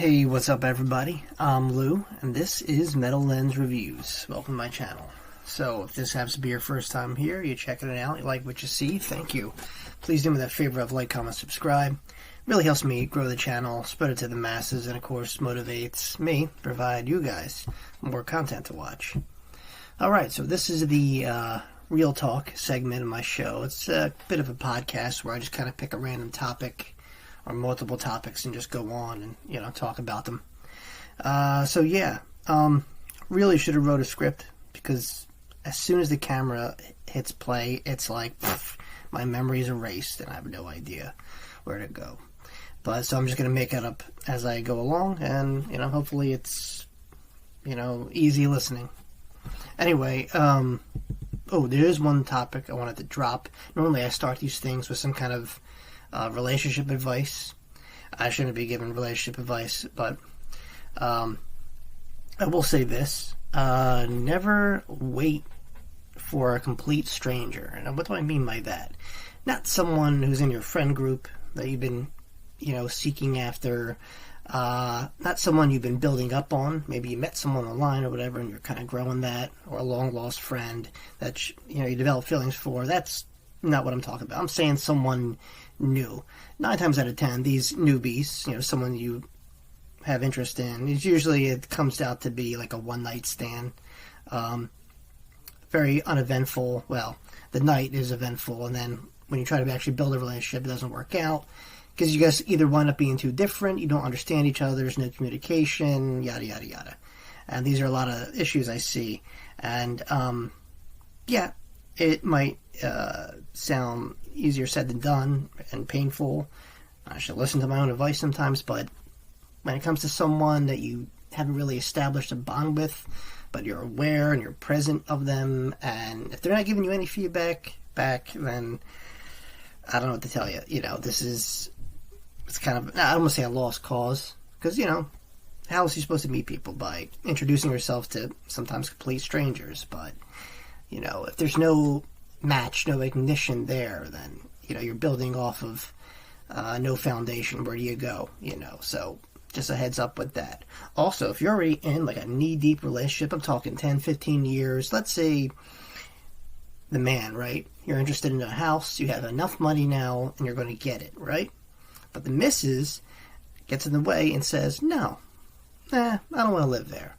Hey, what's up everybody? I'm Lou, and this is Metal Lens Reviews. Welcome to my channel. So, if this happens to be your first time here, you're checking it out, you like what you see, thank you. Please do me that favor of like, comment, subscribe. Really helps me grow the channel, spread it to the masses, and of course motivates me, provide you guys more content to watch. Alright, so this is the Real Talk segment of my show. It's a bit of a podcast where I just kind of pick a random topic or multiple topics and just go on and, talk about them. Really should have wrote a script, because as soon as the camera hits play, it's like, my memory's erased and I have no idea where to go. So I'm just going to make it up as I go along, and, hopefully it's, easy listening. Anyway, there is one topic I wanted to drop. Normally I start these things with some kind of relationship advice. I shouldn't be giving relationship advice, but I will say this. Never wait for a complete stranger. And what do I mean by that? Not someone who's in your friend group that you've been, seeking after. Not someone you've been building up on. Maybe you met someone online or whatever and you're kind of growing that, or a long-lost friend that, you develop feelings for. That's not what I'm talking about. I'm saying someone new. 9 times out of 10, these newbies, someone you have interest in, it comes out to be like a one-night stand. Very uneventful. Well, the night is eventful, and then when you try to actually build a relationship, it doesn't work out, because you guys either wind up being too different, you don't understand each other, there's no communication, yada, yada, yada. And these are a lot of issues I see. And, it might sound easier said than done and painful. I should listen to my own advice sometimes, but when it comes to someone that you haven't really established a bond with, but you're aware and you're present of them, and if they're not giving you any feedback back, then I don't know what to tell you. It's kind of, I don't want to say a lost cause, because, how is he supposed to meet people? By introducing yourself to sometimes complete strangers, but if there's no match, no ignition there, then, you're building off of no foundation. Where do you go? So just a heads up with that. Also, if you're already in like a knee-deep relationship, I'm talking 10, 15 years, let's say the man, right? You're interested in a house, you have enough money now, and you're going to get it, right? But the missus gets in the way and says, no, I don't want to live there.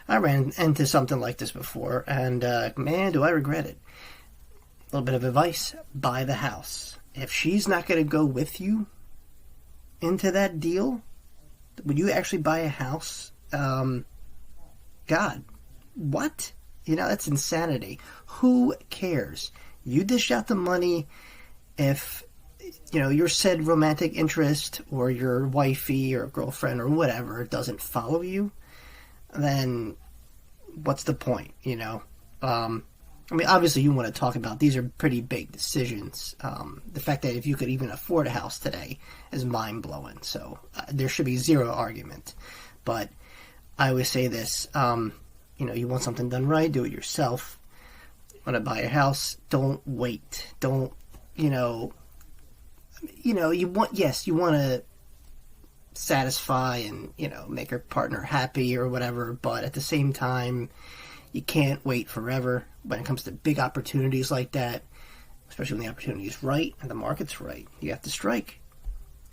I ran into something like this before, and man, do I regret it. A little bit of advice: buy the house. If she's not going to go with you into that deal, would you actually buy a house? God, what? That's insanity. Who cares? You dish out the money. If your said romantic interest or your wifey or girlfriend or whatever doesn't follow you, then what's the point, obviously you want to talk about, these are pretty big decisions. The fact that if you could even afford a house today is mind-blowing, so there should be zero argument. But I always say this, you want something done right, do it yourself. You want to buy a house, don't wait. Don't, you want to satisfy and, make your partner happy or whatever, but at the same time, you can't wait forever when it comes to big opportunities like that, especially when the opportunity is right and the market's right. You have to strike.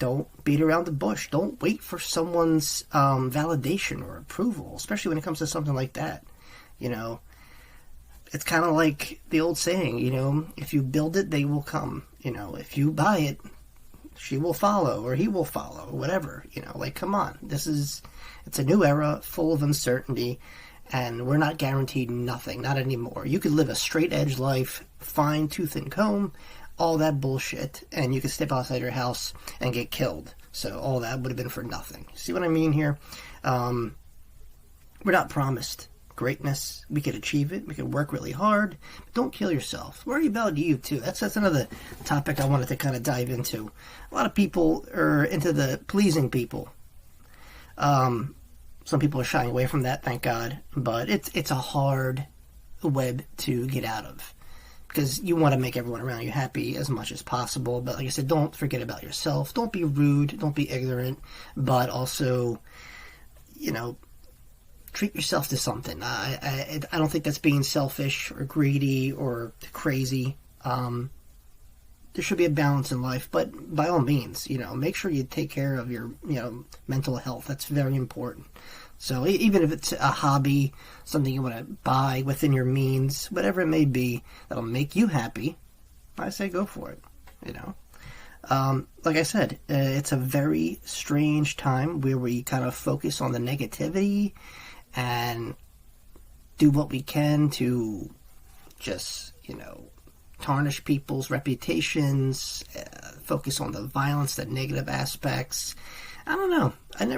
Don't beat around the bush. Don't wait for someone's validation or approval, especially when it comes to something like that. It's kind of like the old saying, if you build it, they will come. If you buy it, she will follow, or he will follow, or whatever, come on. It's a new era, full of uncertainty, and we're not guaranteed nothing, not anymore. You could live a straight edge life, fine tooth and comb, all that bullshit, and you could step outside your house and get killed. So all that would have been for nothing. See what I mean here? We're not promised greatness. We could achieve it. We could work really hard. But don't kill yourself. Worry about you, too. That's another topic I wanted to kind of dive into. A lot of people are into the pleasing people. Some people are shying away from that, thank God. But it's a hard web to get out of. because you want to make everyone around you happy as much as possible. But like I said, don't forget about yourself. Don't be rude. Don't be ignorant. But also, treat yourself to something. I don't think that's being selfish or greedy or crazy. There should be a balance in life, but by all means, make sure you take care of your, mental health. That's very important. So even if it's a hobby, something you want to buy within your means, whatever it may be, that'll make you happy, I say go for it, Like I said, it's a very strange time where we kind of focus on the negativity and do what we can to just, tarnish people's reputations, focus on the violence, the negative aspects. I don't know.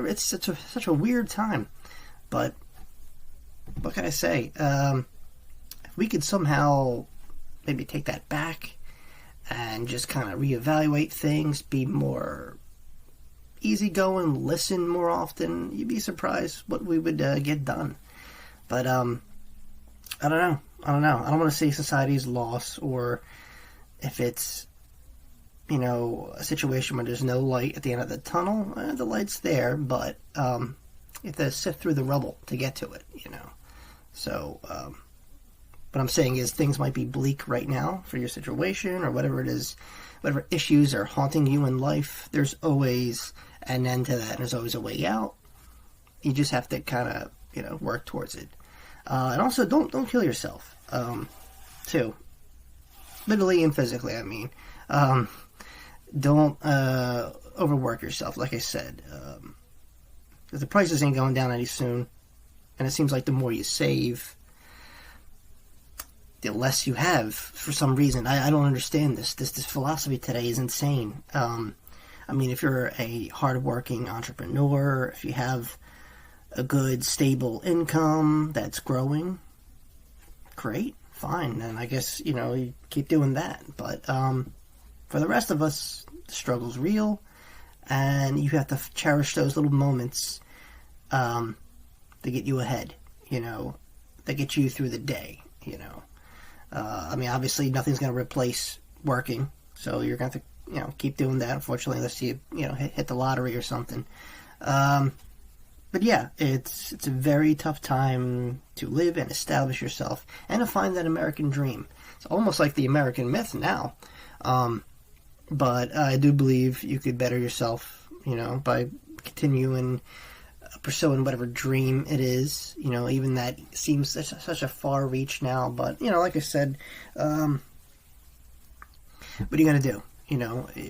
It's such a weird time. But what can I say? If we could somehow maybe take that back and just kind of reevaluate things, be more easygoing, listen more often, you'd be surprised what we would get done. But I don't know. I don't want to say society's lost, or if it's, a situation where there's no light at the end of the tunnel. The light's there, but you have to sift through the rubble to get to it, So, what I'm saying is things might be bleak right now for your situation or whatever it is, whatever issues are haunting you in life. There's always an end to that, and there's always a way out. You just have to kind of, work towards it. And also, don't kill yourself, too. Literally and physically, I mean. Don't overwork yourself, like I said. Because the prices ain't going down any soon. And it seems like the more you save, the less you have, for some reason. I don't understand this. This philosophy today is insane. If you're a hardworking entrepreneur, if you have a good, stable income that's growing, great, fine. And I guess, you keep doing that. But for the rest of us, the struggle's real, and you have to cherish those little moments to get you ahead, that get you through the day, obviously nothing's going to replace working, so you're going to have to, keep doing that, unfortunately, unless you, hit the lottery or something. But yeah, it's a very tough time to live and establish yourself and to find that American dream. It's almost like the American myth now. But I do believe you could better yourself, by continuing pursuing whatever dream it is. Even that seems such a far reach now. But, like I said, what are you going to do?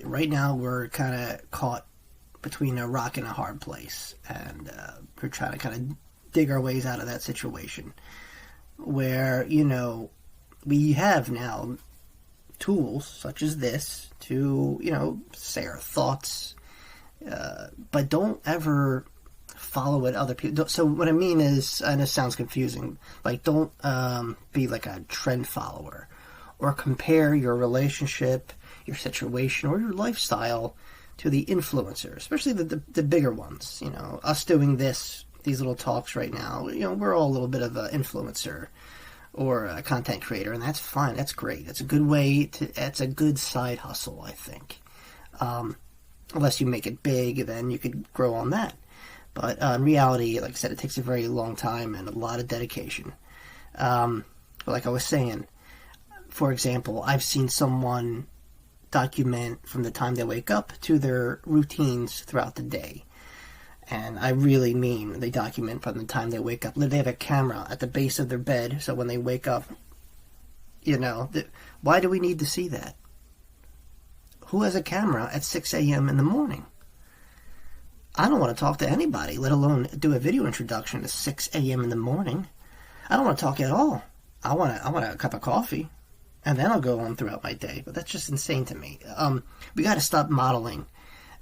Right now we're kind of caught between a rock and a hard place, and we're trying to kind of dig our ways out of that situation where, we have now tools such as this to, say our thoughts, but don't ever follow what other people. So what I mean is, and it sounds confusing, like don't be like a trend follower or compare your relationship, your situation, or your lifestyle to the influencer, especially the bigger ones. Us doing these little talks right now, we're all a little bit of an influencer or a content creator, and that's fine. That's great. That's a good way that's a good side hustle, I think. Unless you make it big, then you could grow on that. But in reality, like I said, it takes a very long time and a lot of dedication. But like I was saying, for example, I've seen someone document from the time they wake up to their routines throughout the day. And I really mean they document from the time they wake up. They have a camera at the base of their bed, so when they wake up, why do we need to see that? Who has a camera at 6 a.m. in the morning? I don't want to talk to anybody, let alone do a video introduction at 6 a.m. in the morning. I don't want to talk at all. I want a cup of coffee, and then I'll go on throughout my day. But that's just insane to me. We got to stop modeling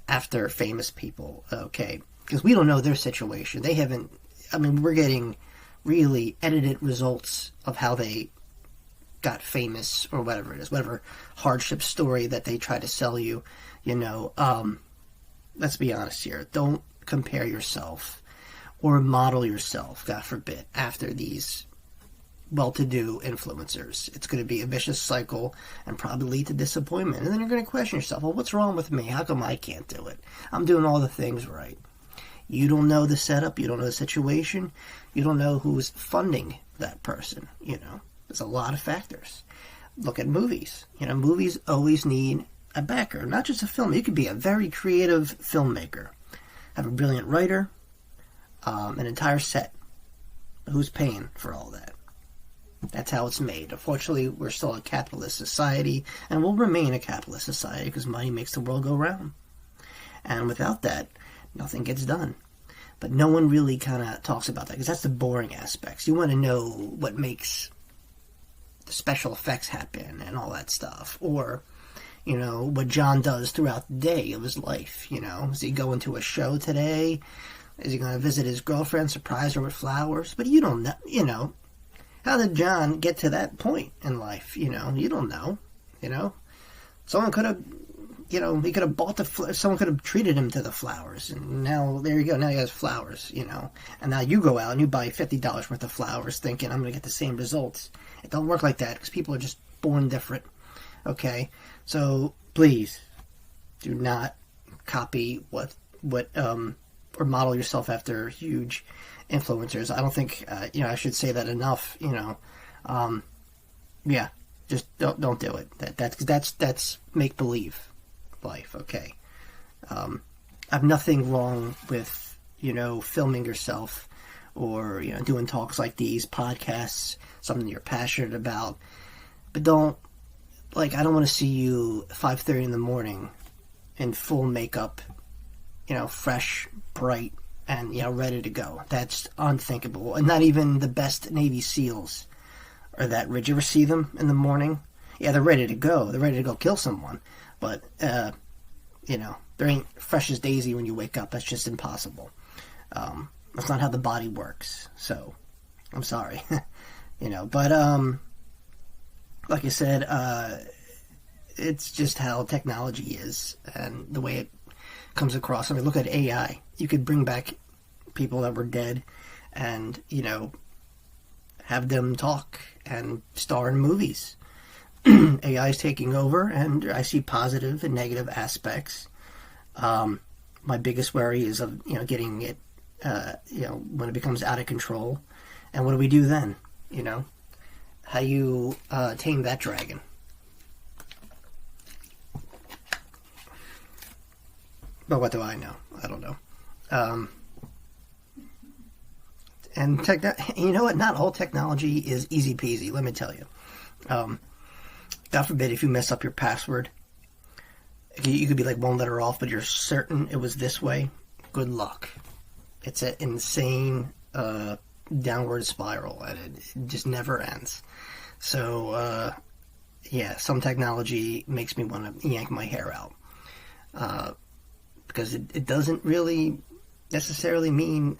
after famous people, okay? Because we don't know their situation. They haven't. We're getting really edited results of how they got famous or whatever it is, whatever hardship story that they try to sell you. Let's be honest here. Don't compare yourself or model yourself, God forbid, after these well-to-do influencers. It's going to be a vicious cycle and probably lead to disappointment. And then you're going to question yourself, well, what's wrong with me? How come I can't do it? I'm doing all the things right. You don't know the setup. You don't know the situation. You don't know who's funding that person. There's a lot of factors. Look at movies. Movies always need a backer, not just a film. You could be a very creative filmmaker, have a brilliant writer, an entire set. Who's paying for all that? That's how it's made. Unfortunately, we're still a capitalist society, and will remain a capitalist society because money makes the world go round. And without that, nothing gets done. But no one really kind of talks about that because that's the boring aspects. You want to know what makes the special effects happen and all that stuff. Or, what John does throughout the day of his life. Is he going to a show today? Is he going to visit his girlfriend, surprise her with flowers? But you don't know, how did John get to that point in life? You don't know, Someone could have, he could have bought someone could have treated him to the flowers. And now, there you go, now he has flowers, And now you go out and you buy $50 worth of flowers thinking, I'm going to get the same results. It don't work like that because people are just born different, okay? So, please, do not copy or model yourself after huge influencers. I don't think, I should say that enough, just don't do it. That's make-believe life, okay? I have nothing wrong with, filming yourself or, doing talks like these, podcasts, something you're passionate about, but I don't want to see you 5:30 in the morning in full makeup, fresh, bright, and, ready to go. That's unthinkable. And not even the best Navy SEALs are that rich. You ever see them in the morning? Yeah, they're ready to go. They're ready to go kill someone. But, there ain't fresh as daisy when you wake up. That's just impossible. That's not how the body works. So, I'm sorry. But, like I said, it's just how technology is and the way it comes across. I mean, look at AI. You could bring back people that were dead and, have them talk and star in movies. AI is taking over, and I see positive and negative aspects. My biggest worry is of, getting it, when it becomes out of control. And what do we do then? How you tame that dragon? But what do I know? I don't know. And you know what? Not all technology is easy peasy, let me tell you. God forbid if you mess up your password. You could be like one letter off, but you're certain it was this way. Good luck. It's an insane downward spiral, and it just never ends. So, some technology makes me want to yank my hair out. Because it doesn't really necessarily mean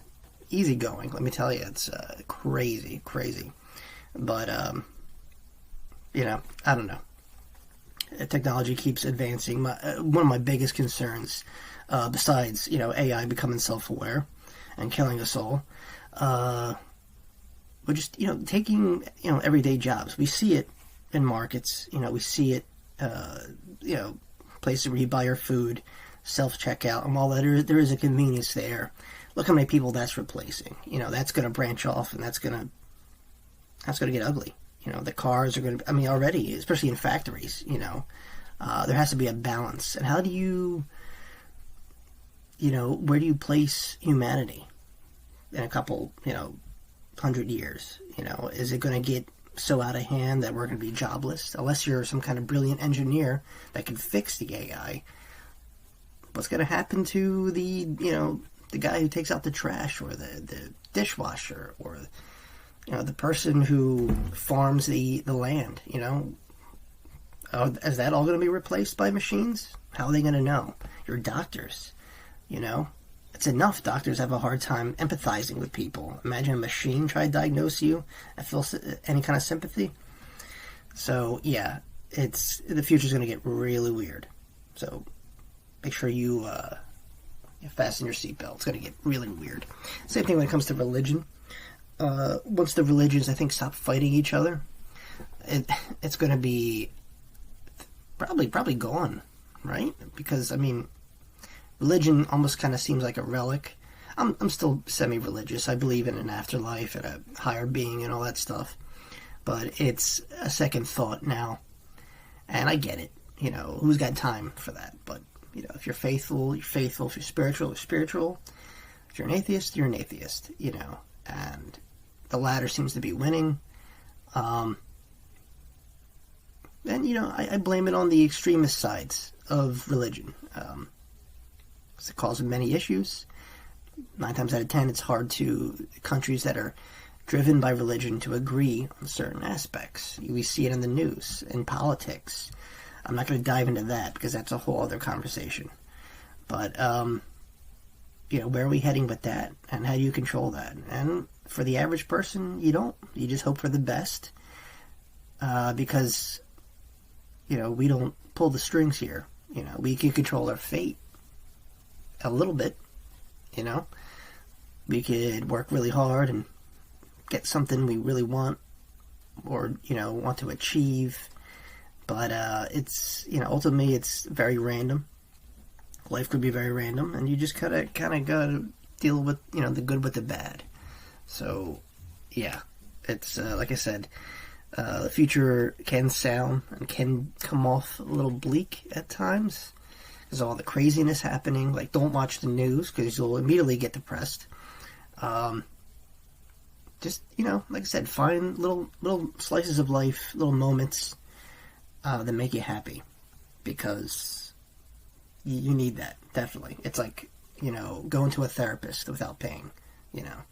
easygoing. Let me tell you, it's crazy. But, I don't know. Technology keeps advancing. One of my biggest concerns, besides, AI becoming self-aware and killing us all, we're just, taking, everyday jobs. We see it in markets. We see it, places where you buy your food, self-checkout, and while there is a convenience there, look how many people that's replacing. That's going to branch off, and that's going to get ugly. The cars are going to, already, especially in factories, there has to be a balance. And how do you, where do you place humanity in a couple, 100 years? Is it going to get so out of hand that we're going to be jobless? Unless you're some kind of brilliant engineer that can fix the AI. What's going to happen to the guy who takes out the trash, or the dishwasher, or the person who farms the land? Is that all going to be replaced by machines? How are they going to know? Your doctors, it's enough. Doctors have a hard time empathizing with people. Imagine a machine try to diagnose you and feel any kind of sympathy. So yeah, the future's going to get really weird. So make sure you fasten your seatbelt. It's going to get really weird. Same thing when it comes to religion. once the religions, I think, stop fighting each other, it's going to be probably gone, right? Because, I mean, religion almost kind of seems like a relic. I'm still semi-religious. I believe in an afterlife and a higher being and all that stuff. But it's a second thought now. And I get it. You know, who's got time for that? But, you know, if you're faithful, you're faithful. If you're spiritual, you're spiritual. If you're an atheist, you're an atheist, you know. And the latter seems to be winning. And, you know, I blame it on the extremist sides of religion. Because it causes many issues. 9 times out of 10, it's hard to countries that are driven by religion to agree on certain aspects. We see it in the news, in politics. I'm not going to dive into that because that's a whole other conversation. But, you know, where are we heading with that? And how do you control that? And for the average person, you don't. You just hope for the best. Because, you know, we don't pull the strings here. You know, we can control our fate a little bit. You know, we could work really hard and get something we really want or, you know, want to achieve. But it's, you know, ultimately it's very random. Life could be very random, and you just kind of got to deal with, you know, the good with the bad. So, yeah, it's, like I said, the future can sound and can come off a little bleak at times. There's all the craziness happening. Like, don't watch the news because you'll immediately get depressed. Just, you know, like I said, find little slices of life, little moments that make you happy, because you need that, definitely. It's like, you know, going to a therapist without paying, you know.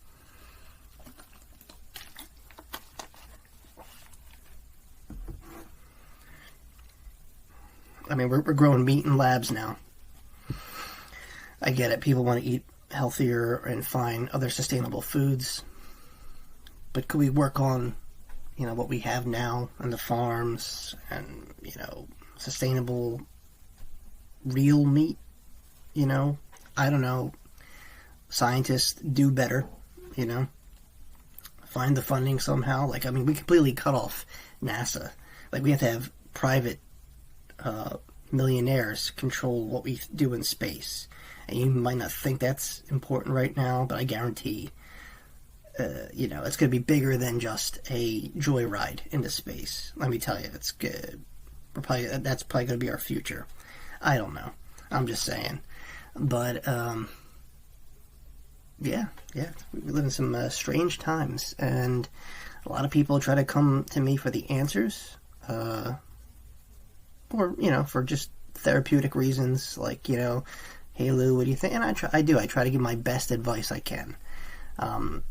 I mean, we're growing meat in labs now. I get it. People want to eat healthier and find other sustainable foods. But could we work on, you know, what we have now on the farms and, you know, sustainable, real meat? You know, I don't know. Scientists do better, you know. Find the funding somehow. Like, I mean, we completely cut off NASA. Like, we have to have private millionaires control what we do in space. And you might not think that's important right now, but I guarantee, you know, it's going to be bigger than just a joyride into space. Let me tell you, it's good. That's probably going to be our future. I don't know. I'm just saying. But, yeah, we live in some strange times, and a lot of people try to come to me for the answers, or, you know, for just therapeutic reasons, like, you know, hey Lou, what do you think? And I try to give my best advice I can. And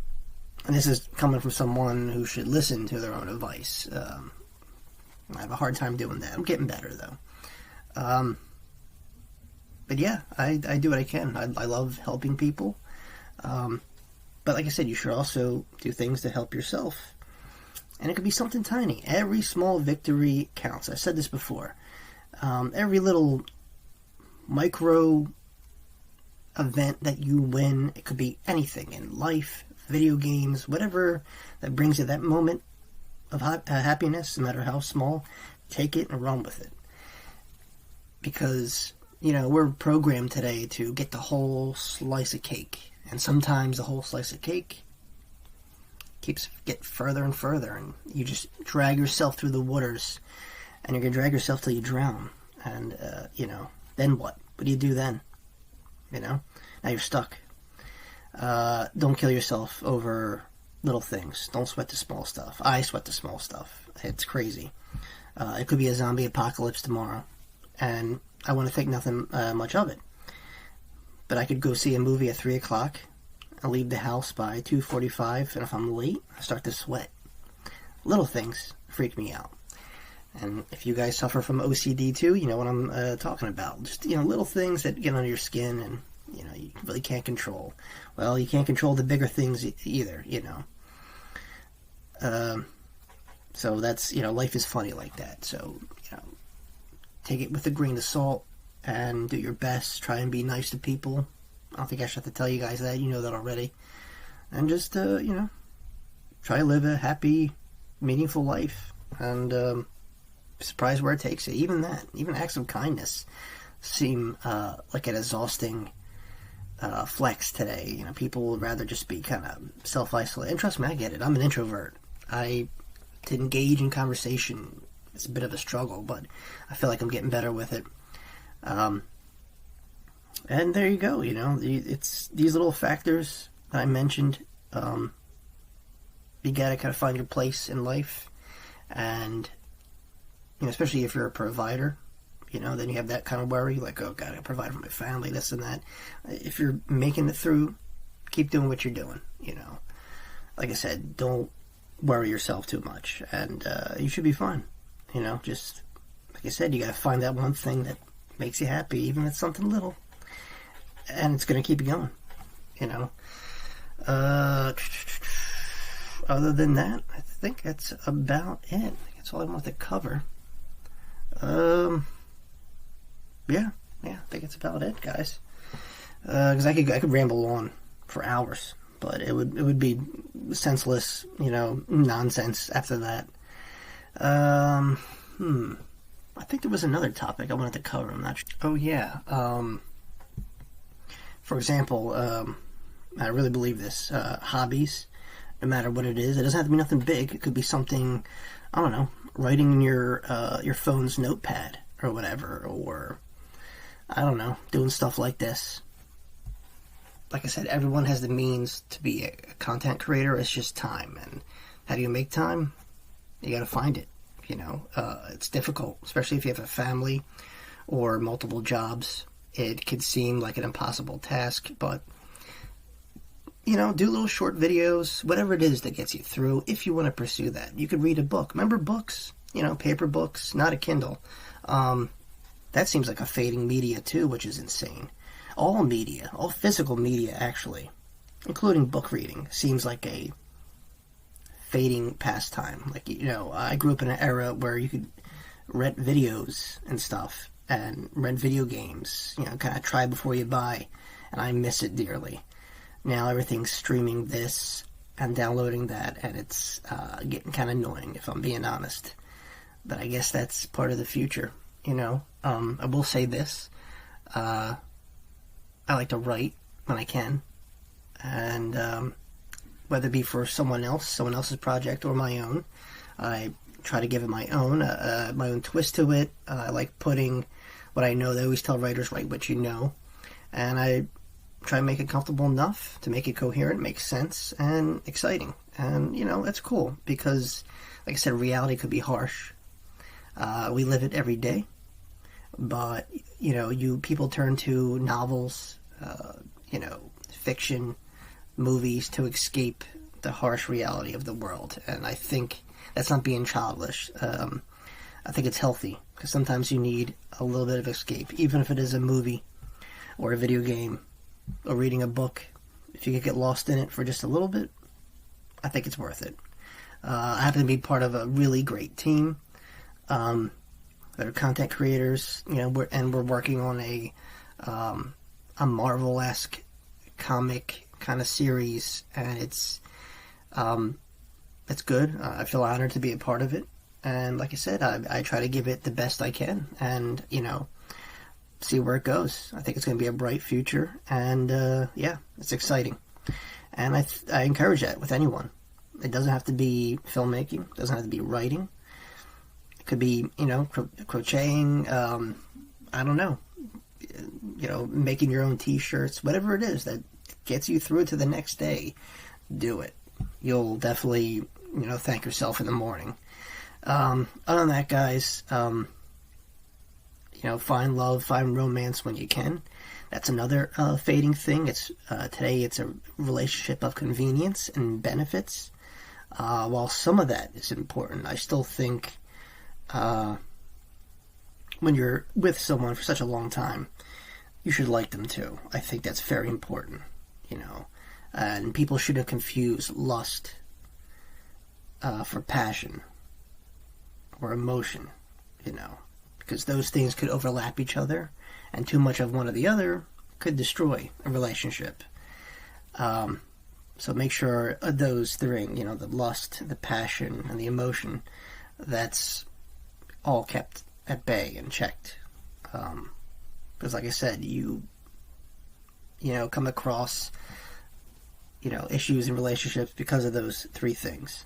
this is coming from someone who should listen to their own advice. I have a hard time doing that. I'm getting better, though. But yeah, I do what I can. I love helping people. But like I said, you should also do things to help yourself. And it could be something tiny. Every small victory counts. I've said this before. Every little micro event that you win, it could be anything in life, video games, whatever that brings you that moment of happiness, no matter how small, take it and run with it. Because, you know, we're programmed today to get the whole slice of cake. And sometimes the whole slice of cake get further and further, and you just drag yourself through the waters, and you're going to drag yourself till you drown. And, you know, then what? What do you do then? You know? Now you're stuck. Don't kill yourself over little things. Don't sweat the small stuff. I sweat the small stuff. It's crazy. It could be a zombie apocalypse tomorrow, and I want to think nothing much of it. But I could go see a movie at 3 o'clock and leave the house by 2:45, and if I'm late, I start to sweat. Little things freak me out. And if you guys suffer from OCD too, you know what I'm talking about. Just, you know, little things that get under your skin and, you know, you really can't control. Well, you can't control the bigger things either, you know. So that's, you know, life is funny like that. So, you know, take it with a grain of salt and do your best. Try and be nice to people. I don't think I should have to tell you guys that. You know that already. And just, you know, try to live a happy, meaningful life, and surprised where it takes you. Even that, even acts of kindness seem like an exhausting flex today. You know, people would rather just be kind of self-isolated. And trust me, I get it. I'm an introvert. To engage in conversation, it's a bit of a struggle, but I feel like I'm getting better with it. And there you go. You know, it's these little factors that I mentioned. You gotta kind of find your place in life, and you know, especially if you're a provider. You know, then you have that kind of worry, like, oh, God, I provide for my family, this and that. If you're making it through, keep doing what you're doing, you know. Like I said, don't worry yourself too much, and you should be fine. You know, just, like I said, you got to find that one thing that makes you happy, even if it's something little, and it's going to keep you going, you know. Other than that, I think that's about it. I think that's all I want to cover. Yeah, I think it's about it, guys. Because I could ramble on for hours, but it would be senseless, you know, nonsense after that. I think there was another topic I wanted to cover. I'm not sure. Oh yeah. For example, I really believe this. Hobbies, no matter what it is, it doesn't have to be nothing big. It could be something, I don't know, writing in your phone's notepad or whatever, or I don't know, doing stuff like this. Like I said, everyone has the means to be a content creator. It's just time. And how do you make time? You got to find it. You know, it's difficult, especially if you have a family or multiple jobs. It could seem like an impossible task, but you know, do little short videos, whatever it is that gets you through. If you want to pursue that, you could read a book. Remember books? You know, paper books, not a Kindle. That seems like a fading media too, which is insane. All media, all physical media actually, including book reading, seems like a fading pastime. Like, you know, I grew up in an era where you could rent videos and stuff, and rent video games, you know, kind of try before you buy, and I miss it dearly. Now everything's streaming this and downloading that, and it's getting kind of annoying, if I'm being honest. But I guess that's part of the future, you know. I will say this. I like to write when I can. And whether it be for someone else's project, or my own, I try to give it my own twist to it. I like putting what I know. They always tell writers, write what you know. And I try to make it comfortable enough to make it coherent, make sense, and exciting. And, you know, that's cool because, like I said, reality could be harsh. We live it every day. But, you know, people turn to novels, you know, fiction, movies to escape the harsh reality of the world. And I think that's not being childish. I think it's healthy because sometimes you need a little bit of escape, even if it is a movie or a video game or reading a book. If you could get lost in it for just a little bit, I think it's worth it. I happen to be part of a really great team that are content creators, you know, we're working on a Marvel-esque comic kind of series, and it's good. I feel honored to be a part of it, and like I said, I try to give it the best I can, and you know, see where it goes. I think it's going to be a bright future, and yeah, it's exciting, and I encourage that with anyone. It doesn't have to be filmmaking, it doesn't have to be writing. It could be, you know, crocheting, I don't know, you know, making your own t-shirts, whatever it is that gets you through to the next day, do it. You'll definitely, you know, thank yourself in the morning. Other than that, guys, you know, find love, find romance when you can. That's another fading thing. It's today it's a relationship of convenience and benefits. While some of that is important, I still think when you're with someone for such a long time, you should like them too. I think that's very important, you know. And people shouldn't confuse lust for passion or emotion, you know, because those things could overlap each other, and too much of one or the other could destroy a relationship. So make sure those three, the lust, the passion, and the emotion, that's all kept at bay and checked. Because like I said, you come across, issues in relationships because of those three things.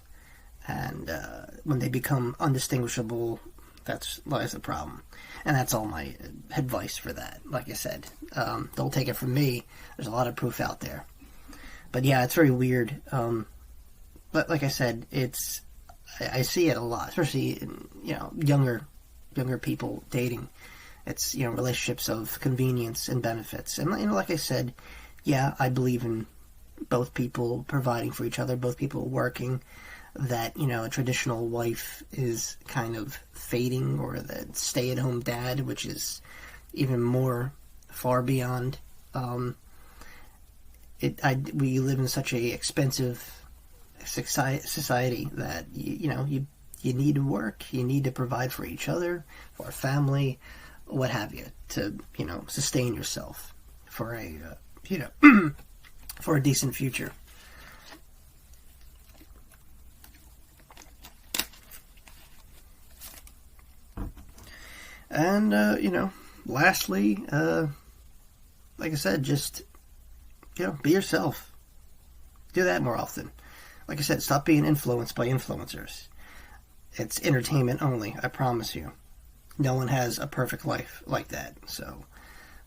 And when they become undistinguishable, that's lies the problem. And that's all my advice for that. Like I said, don't take it from me. There's a lot of proof out there. But yeah, it's very weird. But like I said, I see it a lot, especially in, younger people dating. It's, relationships of convenience and benefits. And, like I said, yeah, I believe in both people providing for each other, both people working, that, a traditional wife is kind of fading, or the stay-at-home dad, which is even more far beyond. We live in such a expensive society that, you need to work, you need to provide for each other, for a family, what have you, to, sustain yourself for a, for a decent future. And, lastly, like I said, just, be yourself. Do that more often. Like I said, stop being influenced by influencers. It's entertainment only, I promise you. No one has a perfect life like that. So,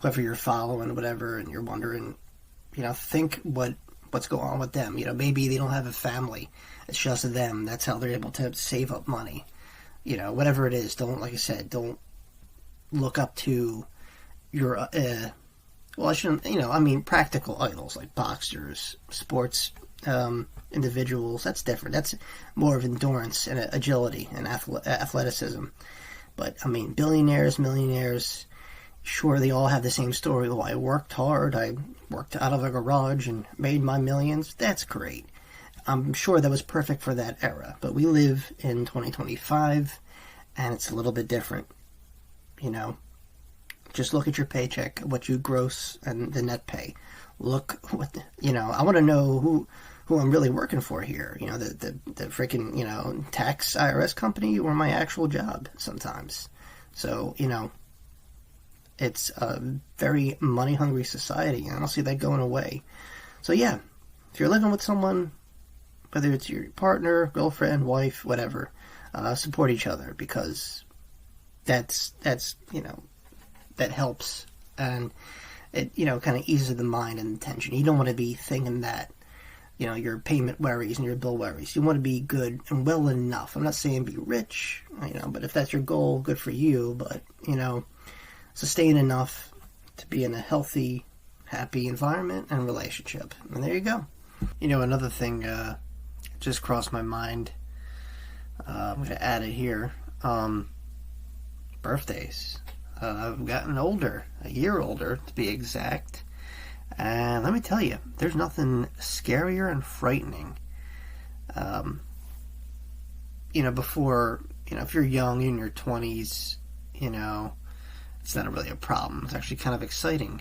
whoever you're following, whatever, and you're wondering, think what's going on with them. Maybe they don't have a family. It's just them. That's how they're able to save up money. Whatever it is, like I said, don't look up to your, I shouldn't, practical idols like boxers, sports individuals. That's different. That's more of endurance and agility and athleticism. But, billionaires, millionaires, sure, they all have the same story. Well, I worked hard, I worked out of a garage and made my millions. That's great. I'm sure that was perfect for that era. But we live in 2025, and it's a little bit different. Just look at your paycheck, what you gross, and the net pay. Look what, I want to know who I'm really working for here. The freaking, tax IRS company or my actual job sometimes. So, it's a very money-hungry society, and I don't see that going away. So, yeah, if you're living with someone, whether it's your partner, girlfriend, wife, whatever, support each other, because that's that helps, and it, kind of eases the mind and the tension. You don't want to be thinking that, your payment worries and your bill worries. You want to be good and well enough. I'm not saying be rich, but if that's your goal, good for you, but, sustain enough to be in a healthy, happy environment and relationship. And there you go. Another thing just crossed my mind. I'm going to add it here. Birthdays. I've gotten older, a year older to be exact, and let me tell you, there's nothing scarier and frightening. Before, if you're young, in your 20s, it's not really a problem. It's actually kind of exciting,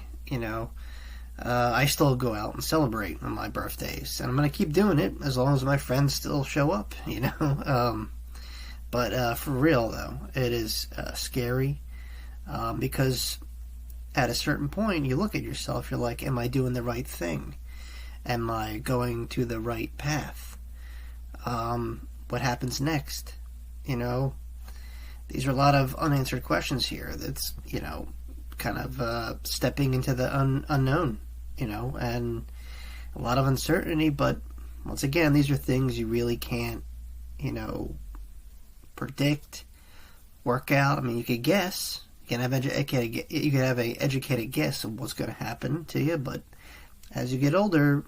I still go out and celebrate on my birthdays, and I'm going to keep doing it as long as my friends still show up, But for real, though, it is scary. Because at a certain point, you look at yourself, you're like, am I doing the right thing? Am I going to the right path? What happens next? These are a lot of unanswered questions here. That's, kind of stepping into the unknown, and a lot of uncertainty, but once again, these are things you really can't, predict, work out. You could guess. You can have an educated guess of what's going to happen to you, but as you get older,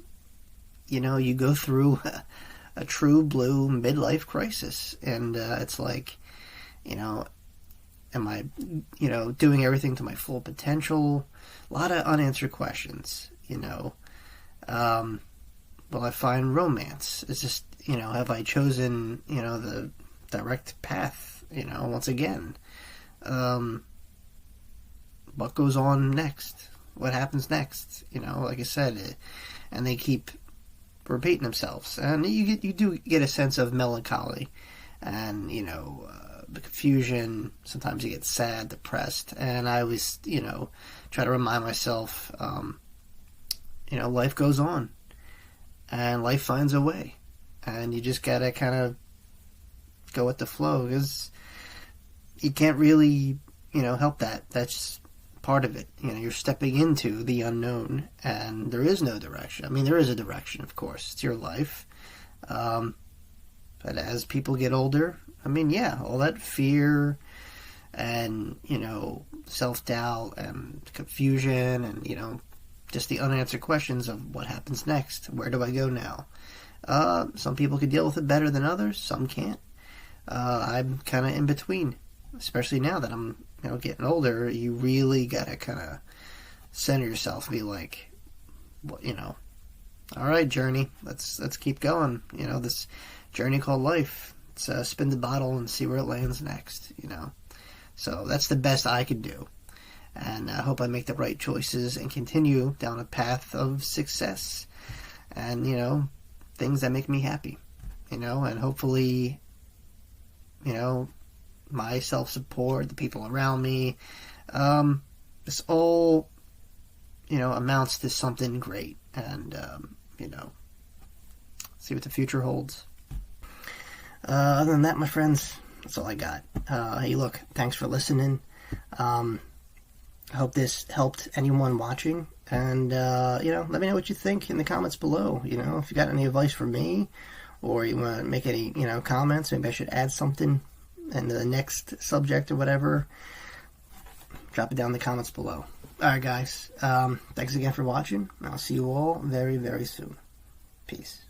you go through a true blue midlife crisis, and it's like, am I, doing everything to my full potential? A lot of unanswered questions, Will I find romance? It's just, have I chosen, the direct path, once again? What goes on next? What happens next? Like I said, and they keep repeating themselves, and you do get a sense of melancholy, and the confusion. Sometimes you get sad, depressed, and I always try to remind myself, life goes on, and life finds a way, and you just gotta kind of go with the flow, because you can't really help that. That's part of it. You're stepping into the unknown, and there is no direction. I mean, there is a direction, of course. It's your life. But as people get older, I mean, yeah, all that fear and, self-doubt and confusion and, just the unanswered questions of what happens next. Where do I go now? Some people can deal with it better than others. Some can't. I'm kind of in between, especially now that I'm getting older. You really gotta kind of center yourself and be like, all right, journey, let's keep going. This journey called life. Let's spin the bottle and see where it lands next. So that's the best I can do, and I hope I make the right choices and continue down a path of success, and things that make me happy. And hopefully, my self-support, the people around me, this all, amounts to something great, and, see what the future holds. Other than that, my friends, that's all I got. Hey, look, thanks for listening. I hope this helped anyone watching, and, let me know what you think in the comments below. If you got any advice for me, or you want to make any, comments, maybe I should add something in the next subject or whatever, drop it down in the comments below. Alright, guys, thanks again for watching. I'll see you all very, very soon. Peace.